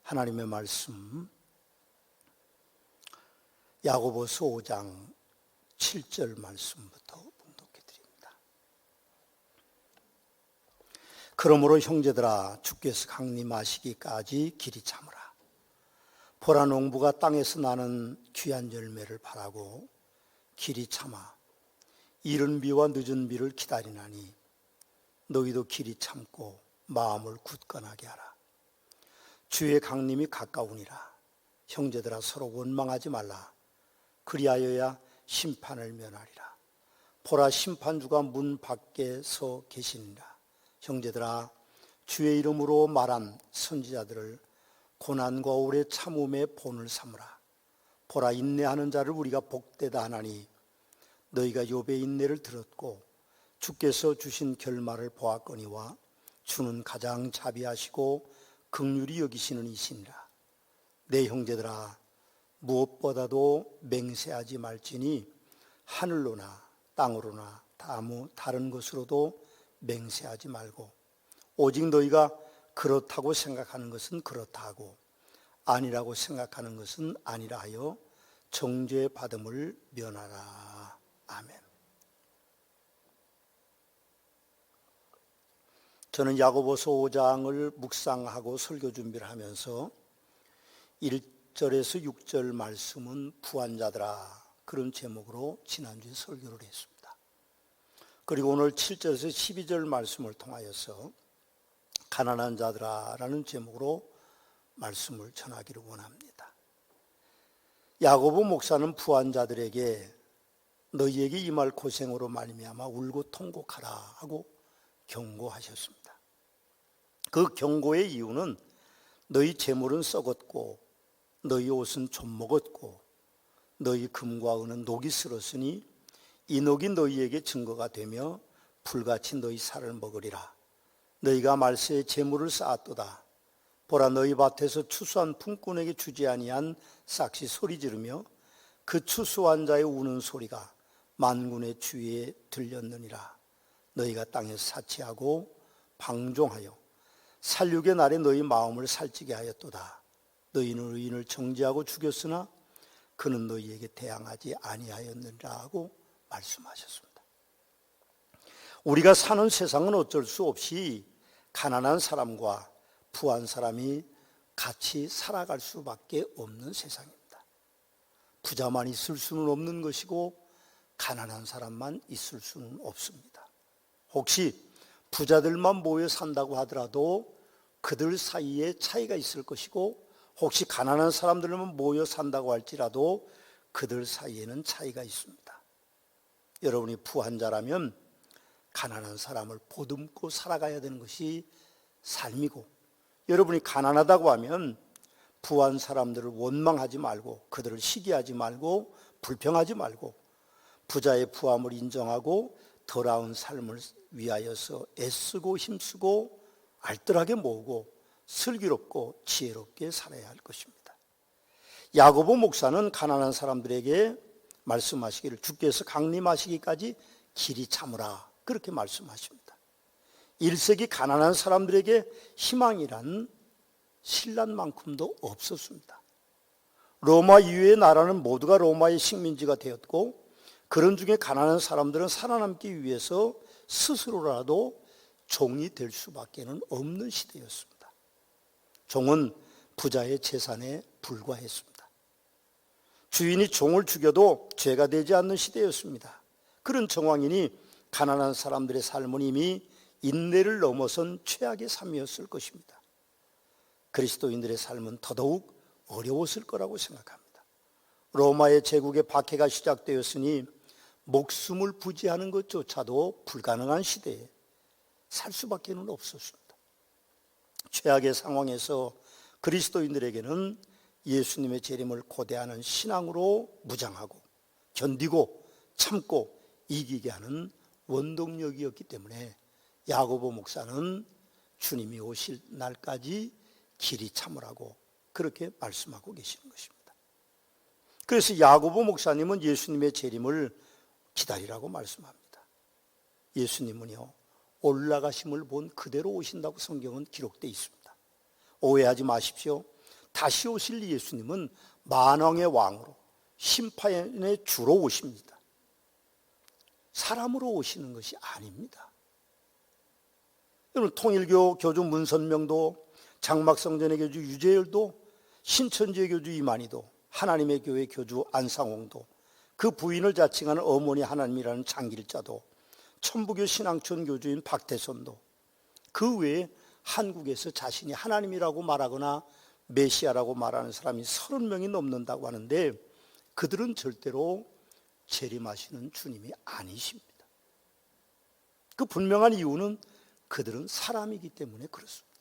하나님의 말씀 야고보서 5장 7절 말씀부터 봉독해 드립니다. 그러므로 형제들아 주께서 강림하시기까지 길이 참으라. 보라 농부가 땅에서 나는 귀한 열매를 바라고 길이 참아 이른 비와 늦은 비를 기다리나니 너희도 길이 참고 마음을 굳건하게 하라. 주의 강림이 가까우니라. 형제들아 서로 원망하지 말라. 그리하여야 심판을 면하리라. 보라 심판주가 문 밖에 서 계시니라. 형제들아 주의 이름으로 말한 선지자들을 고난과 오래 참음의 본을 삼으라. 보라 인내하는 자를 우리가 복되다 하나니 너희가 욥의 인내를 들었고 주께서 주신 결말을 보았거니와 주는 가장 자비하시고 긍휼히 여기시는 이시니라. 내 형제들아 무엇보다도 맹세하지 말지니 하늘로나 땅으로나 다른 것으로도 맹세하지 말고 오직 너희가 그렇다고 생각하는 것은 그렇다 하고 아니라고 생각하는 것은 아니라 하여 정죄 받음을 면하라. 아멘. 저는 야고보서 5장을 묵상하고 설교 준비를 하면서 1절에서 6절 말씀은 부한자들아 그런 제목으로 지난주에 설교를 했습니다. 그리고 오늘 7절에서 12절 말씀을 통하여서 가난한 자들아 라는 제목으로 말씀을 전하기를 원합니다. 야고보 목사는 부한자들에게 너희에게 임할 고생으로 말미암아 울고 통곡하라 하고 경고하셨습니다. 그 경고의 이유는 너희 재물은 썩었고 너희 옷은 좀 먹었고 너희 금과 은은 녹이 슬었으니 이 녹이 너희에게 증거가 되며 불같이 너희 살을 먹으리라. 너희가 말세에 재물을 쌓았도다. 보라 너희 밭에서 추수한 품꾼에게 주지 아니한 싹시 소리 지르며 그 추수한 자의 우는 소리가 만군의 주위에 들렸느니라. 너희가 땅에서 사치하고 방종하여 살육의 날에 너희 마음을 살찌게 하였도다. 너희는 의인을 정죄하고 죽였으나 그는 너희에게 대항하지 아니하였느니라 하고 말씀하셨습니다. 우리가 사는 세상은 어쩔 수 없이 가난한 사람과 부한 사람이 같이 살아갈 수밖에 없는 세상입니다. 부자만 있을 수는 없는 것이고 가난한 사람만 있을 수는 없습니다. 혹시 부자들만 모여 산다고 하더라도 그들 사이에 차이가 있을 것이고 혹시 가난한 사람들만 모여 산다고 할지라도 그들 사이에는 차이가 있습니다. 여러분이 부한 자라면 가난한 사람을 보듬고 살아가야 되는 것이 삶이고 여러분이 가난하다고 하면 부한 사람들을 원망하지 말고 그들을 시기하지 말고 불평하지 말고 부자의 부함을 인정하고 더 나은 삶을 위하여서 애쓰고 힘쓰고 알뜰하게 모으고 슬기롭고 지혜롭게 살아야 할 것입니다. 야고보 목사는 가난한 사람들에게 말씀하시기를 주께서 강림하시기까지 길이 참으라 그렇게 말씀하십니다. 1세기 가난한 사람들에게 희망이란 신라만큼도 없었습니다. 로마 이후의 나라는 모두가 로마의 식민지가 되었고 그런 중에 가난한 사람들은 살아남기 위해서 스스로라도 종이 될 수밖에 없는 시대였습니다. 종은 부자의 재산에 불과했습니다. 주인이 종을 죽여도 죄가 되지 않는 시대였습니다. 그런 정황이니 가난한 사람들의 삶은 이미 인내를 넘어선 최악의 삶이었을 것입니다. 그리스도인들의 삶은 더더욱 어려웠을 거라고 생각합니다. 로마의 제국의 박해가 시작되었으니 목숨을 부지하는 것조차도 불가능한 시대에 살 수밖에 없었습니다. 최악의 상황에서 그리스도인들에게는 예수님의 재림을 고대하는 신앙으로 무장하고 견디고 참고 이기게 하는 원동력이었기 때문에 야고보 목사는 주님이 오실 날까지 길이 참으라고 그렇게 말씀하고 계시는 것입니다. 그래서 야고보 목사님은 예수님의 재림을 기다리라고 말씀합니다. 예수님은요 올라가심을 본 그대로 오신다고 성경은 기록되어 있습니다. 오해하지 마십시오. 다시 오실 예수님은 만왕의 왕으로 심판의 주로 오십니다. 사람으로 오시는 것이 아닙니다. 여러분, 통일교 교주 문선명도, 장막성전의 교주 유재열도, 신천지의 교주 이만희도, 하나님의 교회 교주 안상홍도, 그 부인을 자칭하는 어머니 하나님이라는 장길자도, 천부교 신앙촌 교주인 박태선도, 그 외에 한국에서 자신이 하나님이라고 말하거나 메시아라고 말하는 사람이 30명이 넘는다고 하는데, 그들은 절대로 재림하시는 주님이 아니십니다. 그 분명한 이유는 그들은 사람이기 때문에 그렇습니다.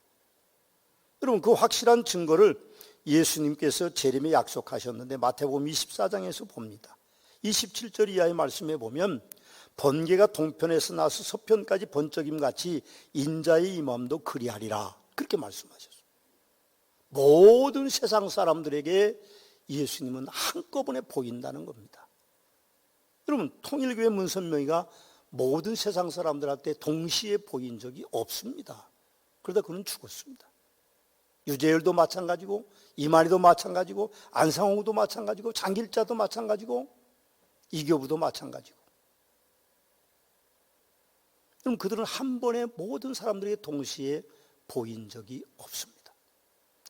여러분, 그 확실한 증거를 예수님께서 재림에 약속하셨는데 마태복음 24장에서 봅니다. 27절 이하의 말씀에 보면 번개가 동편에서 나서 서편까지 번쩍임같이 인자의 임함도 그리하리라, 그렇게 말씀하셨어요. 모든 세상 사람들에게 예수님은 한꺼번에 보인다는 겁니다. 여러분, 통일교회 문선명이가 모든 세상 사람들한테 동시에 보인 적이 없습니다. 그러다 그는 죽었습니다. 유재열도 마찬가지고, 이만희도 마찬가지고, 안상홍도 마찬가지고, 장길자도 마찬가지고, 이교부도 마찬가지고. 그럼 그들은 한 번에 모든 사람들에게 동시에 보인 적이 없습니다.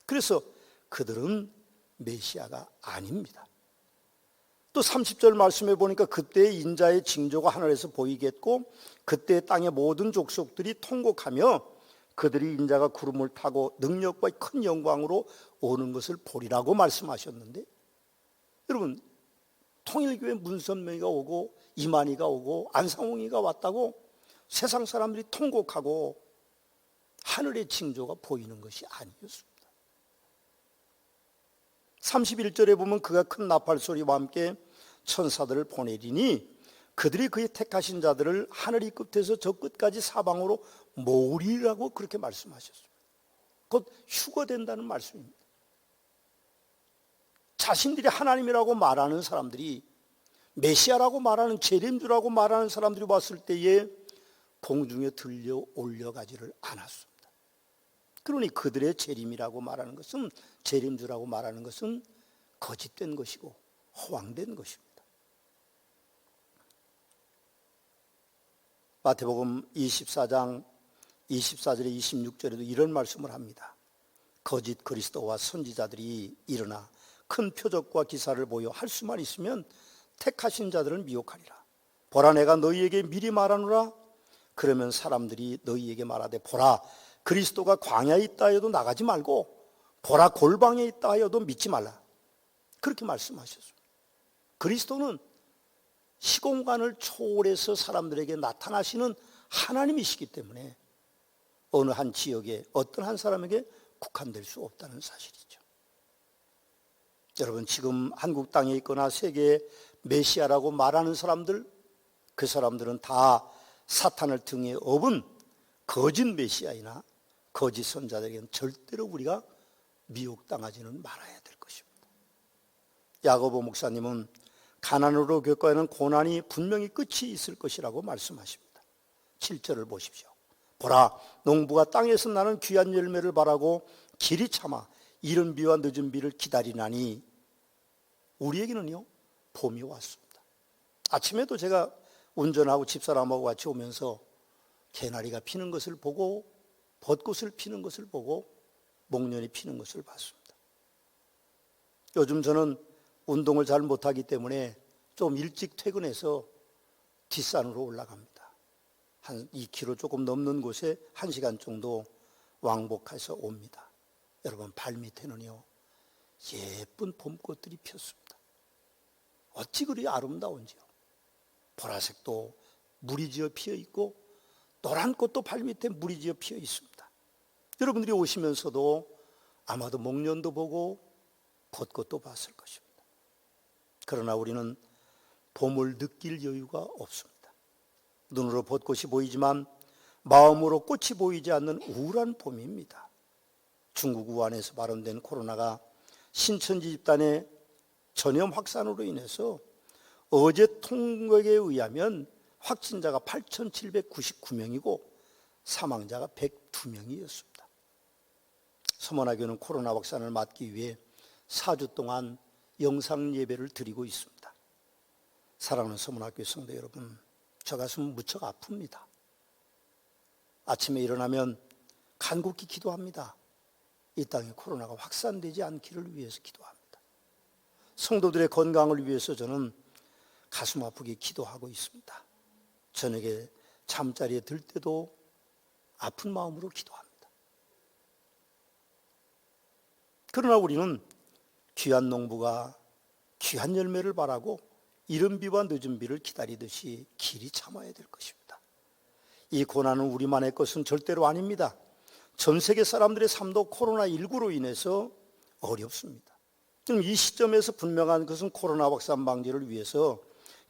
그래서 그들은 메시아가 아닙니다. 또 30절 말씀해 보니까 그때의 인자의 징조가 하늘에서 보이겠고 그때 땅의 모든 족속들이 통곡하며 그들이 인자가 구름을 타고 능력과 큰 영광으로 오는 것을 보리라고 말씀하셨는데, 여러분, 통일교회 문선명이가 오고 이만희가 오고 안상홍이가 왔다고 세상 사람들이 통곡하고 하늘의 징조가 보이는 것이 아니었습니다. 31절에 보면 그가 큰 나팔 소리와 함께 천사들을 보내리니 그들이 그의 택하신 자들을 하늘 이 끝에서 저 끝까지 사방으로 모으리라고 그렇게 말씀하셨습니다. 곧 휴거된다는 말씀입니다. 자신들이 하나님이라고 말하는 사람들이, 메시아라고 말하는, 재림주라고 말하는 사람들이 왔을 때에 공중에 들려 올려가지를 않았습니다. 그러니 그들의 재림이라고 말하는 것은, 재림주라고 말하는 것은 거짓된 것이고 허황된 것입니다. 마태복음 24장 24절에 26절에도 이런 말씀을 합니다. 거짓 그리스도와 선지자들이 일어나 큰 표적과 기사를 보여 할 수만 있으면 택하신 자들을 미혹하리라. 보라, 내가 너희에게 미리 말하노라. 그러면 사람들이 너희에게 말하되, 보라, 그리스도가 광야에 있다 하여도 나가지 말고, 보라, 골방에 있다 하여도 믿지 말라. 그렇게 말씀하셨습니다. 그리스도는 시공간을 초월해서 사람들에게 나타나시는 하나님이시기 때문에 어느 한 지역에 어떤 한 사람에게 국한될 수 없다는 사실이죠. 여러분, 지금 한국 땅에 있거나 세계의 메시아라고 말하는 사람들, 그 사람들은 다 사탄을 등에 업은 거짓 메시아이나 거짓 선자들에게는 절대로 우리가 미혹당하지는 말아야 될 것입니다. 야고보 목사님은 가난으로 겪어야 하는 고난이 분명히 끝이 있을 것이라고 말씀하십니다. 7절을 보십시오. 보라, 농부가 땅에서 나는 귀한 열매를 바라고 길이 참아 이른 비와 늦은 비를 기다리나니, 우리에게는요 봄이 왔습니다. 아침에도 제가 운전하고 집사람하고 같이 오면서 개나리가 피는 것을 보고 벚꽃을 피는 것을 보고 목련이 피는 것을 봤습니다. 요즘 저는 운동을 잘 못하기 때문에 좀 일찍 퇴근해서 뒷산으로 올라갑니다. 한 2km 조금 넘는 곳에 1시간 정도 왕복해서 옵니다. 여러분, 발밑에는요 예쁜 봄꽃들이 폈습니다. 어찌 그리 아름다운지요. 보라색도 무리지어 피어 있고 노란 꽃도 발밑에 무리지어 피어 있습니다. 여러분들이 오시면서도 아마도 목련도 보고 벚꽃도 봤을 것입니다. 그러나 우리는 봄을 느낄 여유가 없습니다. 눈으로 벚꽃이 보이지만 마음으로 꽃이 보이지 않는 우울한 봄입니다. 중국 우한에서 발원된 코로나가 신천지 집단의 전염 확산으로 인해서 어제 통계에 의하면 확진자가 8,799명이고 사망자가 102명이었습니다. 서문화교는 코로나 확산을 막기 위해 4주 동안 영상 예배를 드리고 있습니다. 사랑하는 서문화교 성도 여러분, 저 가슴은 무척 아픕니다. 아침에 일어나면 간곡히 기도합니다. 이 땅에 코로나가 확산되지 않기를 위해서 기도합니다. 성도들의 건강을 위해서 저는 가슴 아프게 기도하고 있습니다. 저녁에 잠자리에 들 때도 아픈 마음으로 기도합니다. 그러나 우리는 귀한 농부가 귀한 열매를 바라고 이른 비와 늦은 비를 기다리듯이 길이 참아야 될 것입니다. 이 고난은 우리만의 것은 절대로 아닙니다. 전 세계 사람들의 삶도 코로나19로 인해서 어렵습니다. 그럼 이 시점에서 분명한 것은 코로나 확산 방지를 위해서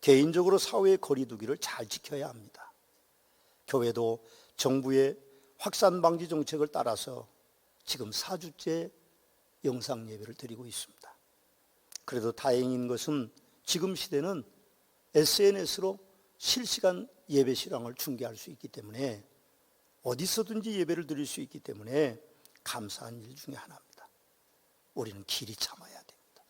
개인적으로 사회의 거리 두기를 잘 지켜야 합니다. 교회도 정부의 확산 방지 정책을 따라서 지금 4주째 영상 예배를 드리고 있습니다. 그래도 다행인 것은 지금 시대는 SNS로 실시간 예배 실황을 중계할 수 있기 때문에 어디서든지 예배를 드릴 수 있기 때문에 감사한 일 중에 하나입니다. 우리는 길이 참아야 됩니다.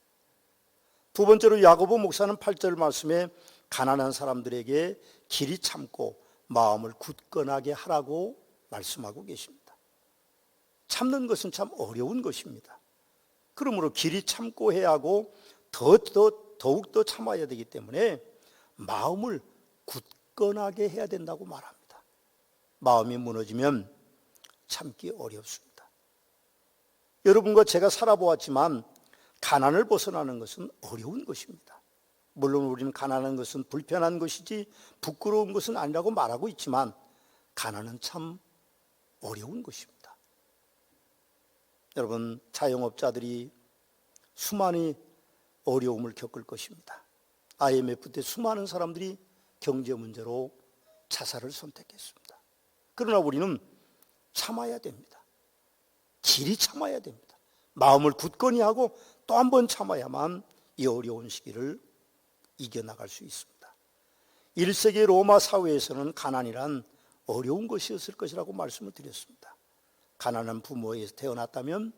두 번째로 야고보 목사는 8절 말씀에 가난한 사람들에게 길이 참고 마음을 굳건하게 하라고 말씀하고 계십니다. 참는 것은 참 어려운 것입니다. 그러므로 길이 참고 해야 하고 더욱더 참아야 되기 때문에 마음을 굳건하게 해야 된다고 말합니다. 마음이 무너지면 참기 어렵습니다. 여러분과 제가 살아보았지만 가난을 벗어나는 것은 어려운 것입니다. 물론 우리는 가난한 것은 불편한 것이지 부끄러운 것은 아니라고 말하고 있지만 가난은 참 어려운 것입니다. 여러분, 자영업자들이 수많은 어려움을 겪을 것입니다. IMF 때 수많은 사람들이 경제 문제로 자살을 선택했습니다. 그러나 우리는 참아야 됩니다. 길이 참아야 됩니다. 마음을 굳건히 하고 또 한 번 참아야만 이 어려운 시기를 이겨나갈 수 있습니다. 1세기 로마 사회에서는 가난이란 어려운 것이었을 것이라고 말씀을 드렸습니다. 가난한 부모에서 태어났다면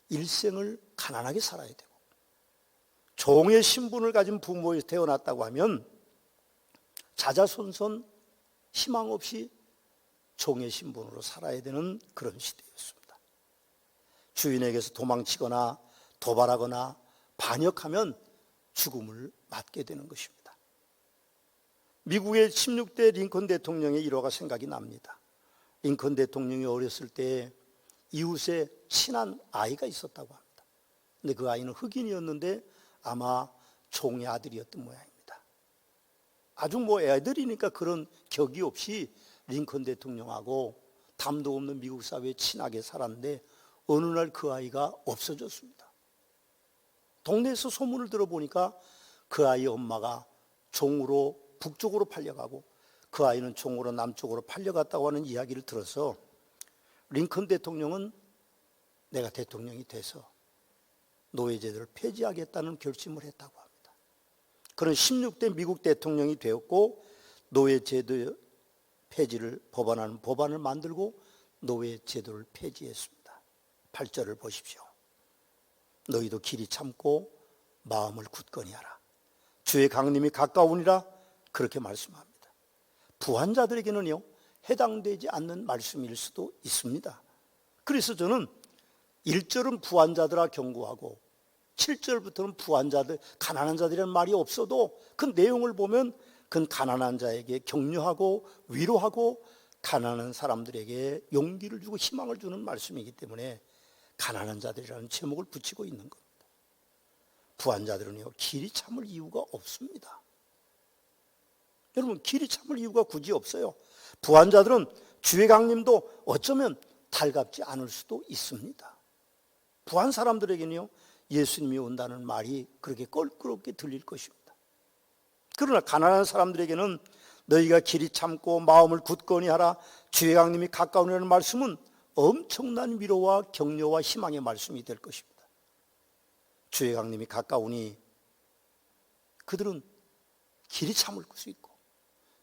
일생을 가난하게 살아야 되고, 종의 신분을 가진 부모에서 태어났다고 하면 자자손손 희망 없이 종의 신분으로 살아야 되는 그런 시대였습니다. 주인에게서 도망치거나 도발하거나 반역하면 죽음을 맞게 되는 것입니다. 미국의 16대 링컨 대통령의 일화가 생각이 납니다. 링컨 대통령이 어렸을 때 이웃에 친한 아이가 있었다고 합니다. 근데 그 아이는 흑인이었는데 아마 종의 아들이었던 모양입니다. 아주 애들이니까 그런 격이 없이 링컨 대통령하고 담도 없는 미국 사회에 친하게 살았는데 어느 날 그 아이가 없어졌습니다. 동네에서 소문을 들어보니까 그 아이의 엄마가 종으로 북쪽으로 팔려가고 그 아이는 종으로 남쪽으로 팔려갔다고 하는 이야기를 들어서 링컨 대통령은 내가 대통령이 돼서 노예제도를 폐지하겠다는 결심을 했다고 합니다. 그는 16대 미국 대통령이 되었고 노예제도 폐지를 법안하는 법안을 만들고 노예제도를 폐지했습니다. 8절을 보십시오. 너희도 길이 참고 마음을 굳건히 하라. 주의 강림이 가까우니라 그렇게 말씀합니다. 부한자들에게는요 해당되지 않는 말씀일 수도 있습니다. 그래서 저는 1절은 부한자들아 경고하고 7절부터는 부한자들, 가난한 자들이라는 말이 없어도 그 내용을 보면 그건 가난한 자에게 격려하고 위로하고 가난한 사람들에게 용기를 주고 희망을 주는 말씀이기 때문에 가난한 자들이라는 제목을 붙이고 있는 겁니다. 부한자들은요 길이 참을 이유가 없습니다. 여러분, 길이 참을 이유가 굳이 없어요. 부한자들은 주의 강림도 어쩌면 달갑지 않을 수도 있습니다. 부한 사람들에게는요 예수님이 온다는 말이 그렇게 껄끄럽게 들릴 것입니다. 그러나 가난한 사람들에게는 너희가 길이 참고 마음을 굳건히 하라, 주의 강림이 가까우니라는 말씀은 엄청난 위로와 격려와 희망의 말씀이 될 것입니다. 주의 강림이 가까우니 그들은 길이 참을 수 있고,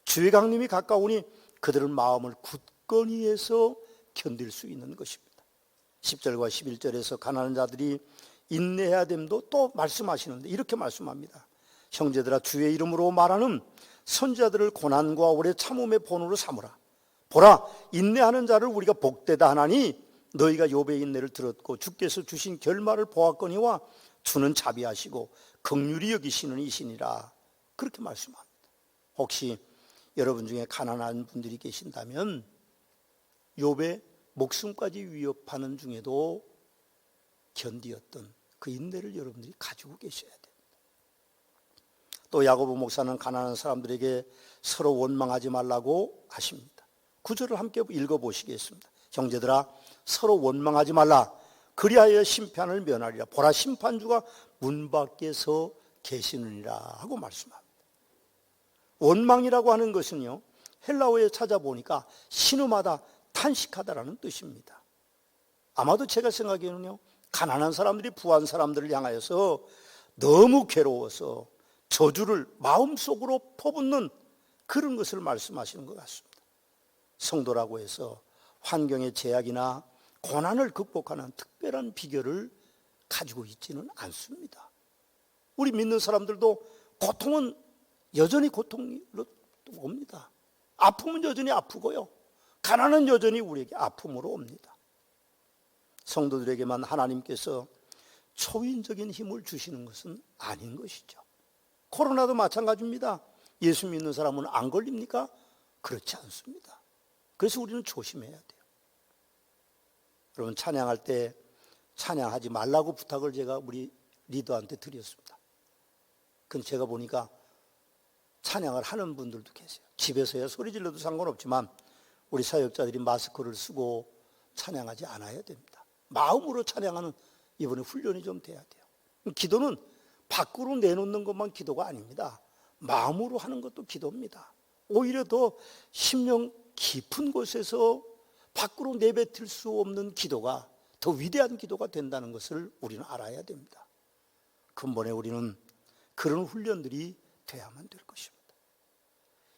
주의 강림이 가까우니 그들은 마음을 굳건히 해서 견딜 수 있는 것입니다. 10절과 11절에서 가난한 자들이 인내해야 됨도 또 말씀하시는데 이렇게 말씀합니다. 형제들아, 주의 이름으로 말하는 선지자들을 고난과 오래 참음의 본으로 삼으라. 보라, 인내하는 자를 우리가 복되다 하나니 너희가 욥의 인내를 들었고 주께서 주신 결말을 보았거니와 주는 자비하시고 긍휼히 여기시는 이시니라. 그렇게 말씀합니다. 혹시 여러분 중에 가난한 분들이 계신다면 욥의 목숨까지 위협하는 중에도 견디었던 그 인내를 여러분들이 가지고 계셔야 됩니다. 또 야고보 목사는 가난한 사람들에게 서로 원망하지 말라고 하십니다. 구절을 함께 읽어보시겠습니다. 형제들아, 서로 원망하지 말라. 그리하여 심판을 면하리라. 보라, 심판주가 문 밖에서 계시느니라 하고 말씀합니다. 원망이라고 하는 것은요, 헬라어에 찾아보니까 신음하다, 탄식하다라는 뜻입니다. 아마도 제가 생각에는요, 가난한 사람들이 부한 사람들을 향하여서 너무 괴로워서 저주를 마음속으로 퍼붓는 그런 것을 말씀하시는 것 같습니다. 성도라고 해서 환경의 제약이나 고난을 극복하는 특별한 비결을 가지고 있지는 않습니다. 우리 믿는 사람들도 고통은 여전히 고통으로 옵니다. 아픔은 여전히 아프고요, 가난은 여전히 우리에게 아픔으로 옵니다. 성도들에게만 하나님께서 초인적인 힘을 주시는 것은 아닌 것이죠. 코로나도 마찬가지입니다. 예수 믿는 사람은 안 걸립니까? 그렇지 않습니다. 그래서 우리는 조심해야 돼요. 여러분, 찬양할 때 찬양하지 말라고 부탁을 제가 우리 리더한테 드렸습니다. 근데 제가 보니까 찬양을 하는 분들도 계세요. 집에서야 소리 질러도 상관없지만 우리 사역자들이 마스크를 쓰고 찬양하지 않아야 됩니다. 마음으로 찬양하는 이번에 훈련이 좀 돼야 돼요. 기도는 밖으로 내놓는 것만 기도가 아닙니다. 마음으로 하는 것도 기도입니다. 오히려 더 심령 깊은 곳에서 밖으로 내뱉을 수 없는 기도가 더 위대한 기도가 된다는 것을 우리는 알아야 됩니다. 근본에 우리는 그런 훈련들이 돼야만 될 것입니다.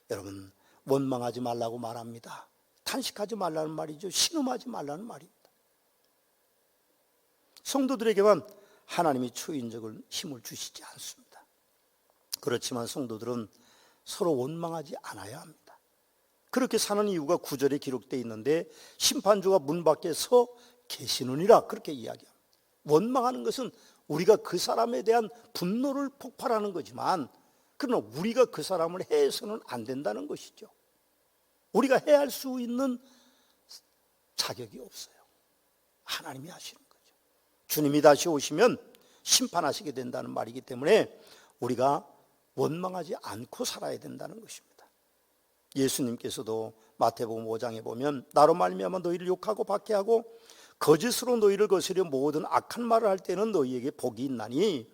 여러분, 원망하지 말라고 말합니다. 탄식하지 말라는 말이죠. 신음하지 말라는 말입니다. 성도들에게만 하나님이 초인적인 힘을 주시지 않습니다. 그렇지만 성도들은 서로 원망하지 않아야 합니다. 그렇게 사는 이유가 9절에 기록되어 있는데 심판주가 문 밖에 서 계시느니라 그렇게 이야기합니다. 원망하는 것은 우리가 그 사람에 대한 분노를 폭발하는 거지만, 그러나 우리가 그 사람을 해서는 안 된다는 것이죠. 우리가 해할 수 있는 자격이 없어요. 하나님이 하시는 거죠. 주님이 다시 오시면 심판하시게 된다는 말이기 때문에 우리가 원망하지 않고 살아야 된다는 것입니다. 예수님께서도 마태복음 5장에 보면 나로 말미암아 너희를 욕하고 박해하고 거짓으로 너희를 거스려 모든 악한 말을 할 때는 너희에게 복이 있나니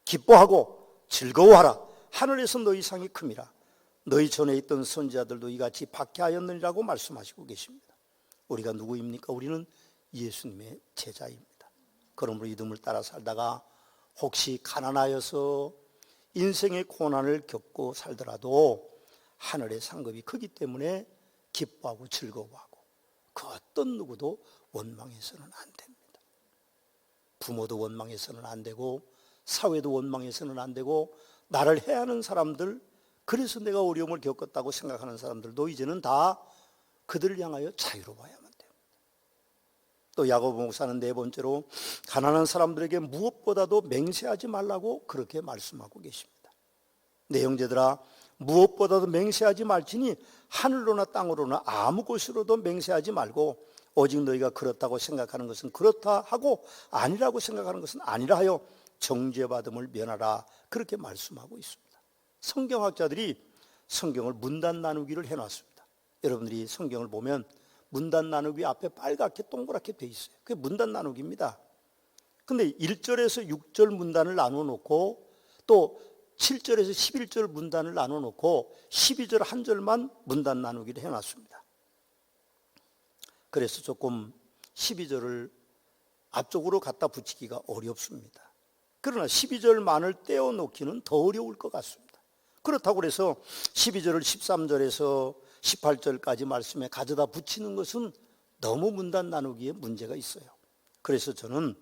기뻐하고 즐거워하라. 하늘에서 너희 상이 큼이라. 너희 전에 있던 선지자들도 이같이 박해하였느니라고 말씀하시고 계십니다. 우리가 누구입니까? 우리는 예수님의 제자입니다. 그러므로 이름을 따라 살다가 혹시 가난하여서 인생의 고난을 겪고 살더라도 하늘의 상급이 크기 때문에 기뻐하고 즐거워하고 그 어떤 누구도 원망해서는 안 됩니다. 부모도 원망해서는 안 되고 사회도 원망해서는 안 되고 나를 해하는 사람들, 그래서 내가 어려움을 겪었다고 생각하는 사람들도 이제는 다 그들을 향하여 자유로워야만 됩니다. 또 야고보 목사는 네 번째로 가난한 사람들에게 무엇보다도 맹세하지 말라고 그렇게 말씀하고 계십니다. 내 형제들아, 무엇보다도 맹세하지 말지니 하늘로나 땅으로나 아무 곳으로도 맹세하지 말고 오직 너희가 그렇다고 생각하는 것은 그렇다 하고 아니라고 생각하는 것은 아니라 하여 정죄받음을 면하라 그렇게 말씀하고 있습니다. 성경학자들이 성경을 문단 나누기를 해놨습니다. 여러분들이 성경을 보면 문단 나누기 앞에 빨갛게 동그랗게 돼 있어요. 그게 문단 나누기입니다. 근데 1절에서 6절 문단을 나눠 놓고 또 7절에서 11절 문단을 나눠 놓고 12절 한 절만 문단 나누기를 해놨습니다. 그래서 조금 12절을 앞쪽으로 갖다 붙이기가 어렵습니다. 그러나 12절만을 떼어놓기는 더 어려울 것 같습니다. 그렇다고 해서 12절을 13절에서 18절까지 말씀에 가져다 붙이는 것은 너무 문단 나누기에 문제가 있어요. 그래서 저는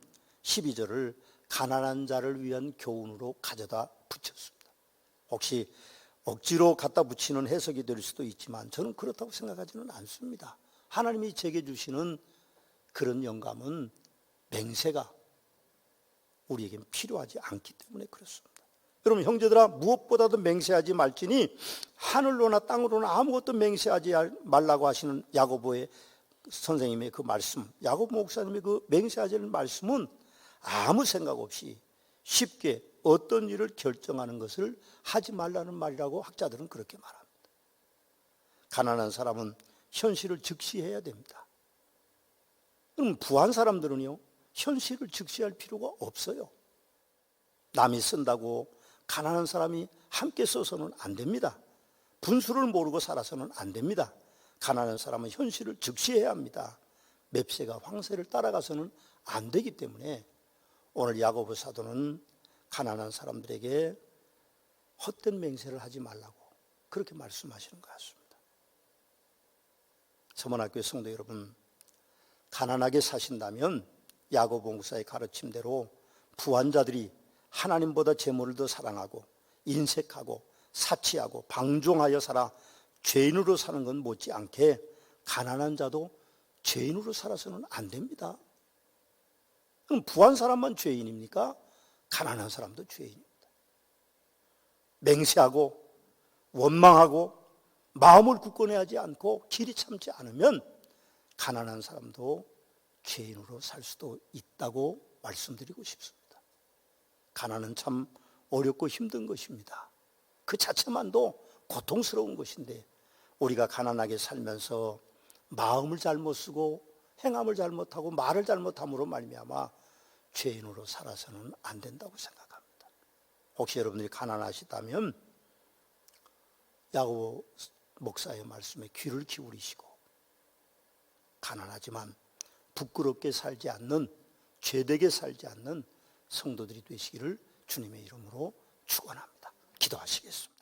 12절을 가난한 자를 위한 교훈으로 가져다 붙였습니다. 혹시 억지로 갖다 붙이는 해석이 될 수도 있지만 저는 그렇다고 생각하지는 않습니다. 하나님이 제게 주시는 그런 영감은 맹세가 우리에겐 필요하지 않기 때문에 그렇습니다. 여러분 형제들아, 무엇보다도 맹세하지 말지니 하늘로나 땅으로나 아무것도 맹세하지 말라고 하시는 야고보의 선생님의 그 말씀, 야고보 목사님의 그 맹세하자는 말씀은 아무 생각 없이 쉽게 어떤 일을 결정하는 것을 하지 말라는 말이라고 학자들은 그렇게 말합니다. 가난한 사람은 현실을 즉시해야 됩니다. 그럼 부한 사람들은요, 현실을 즉시할 필요가 없어요. 남이 쓴다고 가난한 사람이 함께 써서는 안 됩니다. 분수를 모르고 살아서는 안 됩니다. 가난한 사람은 현실을 즉시해야 합니다. 맵새가 황새를 따라가서는 안 되기 때문에 오늘 야고보 사도는 가난한 사람들에게 헛된 맹세를 하지 말라고 그렇게 말씀하시는 것 같습니다. 서문학교의 성도 여러분, 가난하게 사신다면 야고보 목사의 가르침대로 부한 자들이 하나님보다 재물을 더 사랑하고 인색하고 사치하고 방종하여 살아 죄인으로 사는 건 못지않게 가난한 자도 죄인으로 살아서는 안 됩니다. 그럼 부한 사람만 죄인입니까? 가난한 사람도 죄인입니다. 맹세하고 원망하고 마음을 굳건해하지 않고 길이 참지 않으면 가난한 사람도 죄인으로 살 수도 있다고 말씀드리고 싶습니다. 가난은 참 어렵고 힘든 것입니다. 그 자체만도 고통스러운 것인데 우리가 가난하게 살면서 마음을 잘못 쓰고 행함을 잘못하고 말을 잘못함으로 말미암아 죄인으로 살아서는 안 된다고 생각합니다. 혹시 여러분들이 가난하시다면 야고보 목사의 말씀에 귀를 기울이시고 가난하지만 부끄럽게 살지 않는, 죄되게 살지 않는 성도들이 되시기를 주님의 이름으로 축원합니다. 기도하시겠습니다.